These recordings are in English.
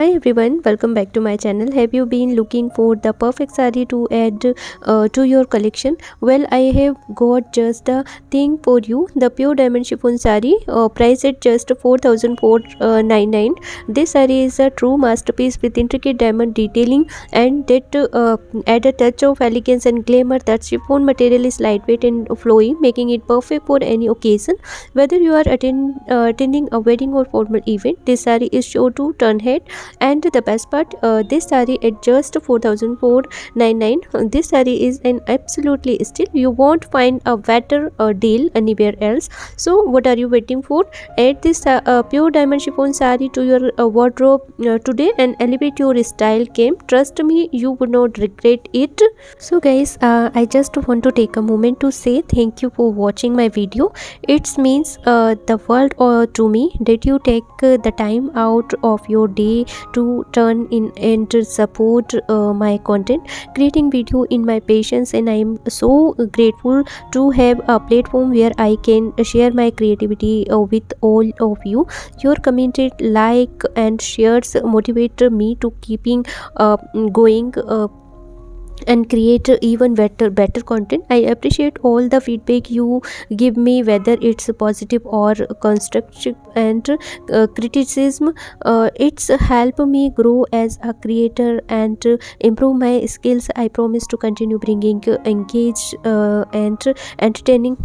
Hi everyone, welcome back to my channel. Have you been looking for the perfect saree to add to your collection? Well, I have got just the thing for you. The Pure Diamond Chiffon saree, priced at just 4,499. This saree is a true masterpiece with intricate diamond detailing and that add a touch of elegance and glamour. That chiffon material is lightweight and flowy, making it perfect for any occasion. Whether you are attending a wedding or formal event, this saree is sure to turn head. And the best part, this saree at just 4,499. This saree is an absolutely still. You won't find a better deal anywhere else. So what are you waiting for? Add this Pure Diamond Chiffon saree to your wardrobe today and elevate your style game. Trust me, you would not regret it. So guys, I just want to take a moment to say thank you for watching my video. It means the world to me that you take the time out of your day to turn in and to support my content. Creating video in my patience, and I am so grateful to have a platform where I can share my creativity with all of you. Your commented, like and shares motivate me to keeping going and create even better content. I appreciate all the feedback you give me, whether it's positive or constructive, and criticism. It's help me grow as a creator and improve my skills. I promise to continue bringing engaged and entertaining.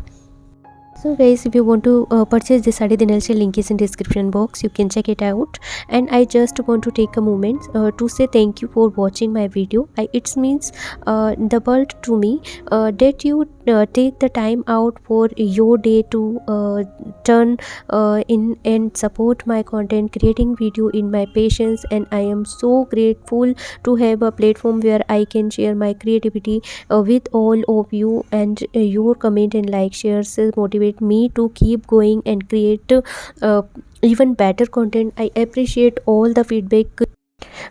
So guys, if you want to purchase this saree, then I'll share link is in description box. You can check it out. And I just want to take a moment to say thank you for watching my video. It means the world to me that you take the time out for your day to turn in and support my content, creating video in my patience. And I am so grateful to have a platform where I can share my creativity with all of you, and your comment and like shares motivate me to keep going and create even better content. I appreciate all the feedback,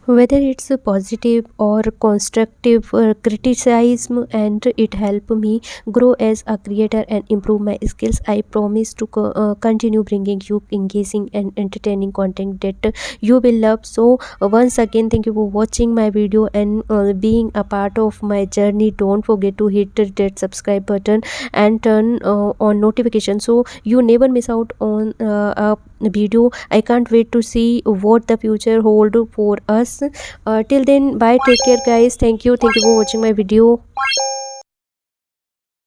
whether it's a positive or constructive criticism, and it help me grow as a creator and improve my skills. I promise to continue bringing you engaging and entertaining content that you will love. So once again, thank you for watching my video and being a part of my journey. Don't forget to hit that subscribe button and turn on notification so you never miss out on a video. I can't wait to see what the future hold for us. Till then, bye, take care guys. Thank you for watching my video.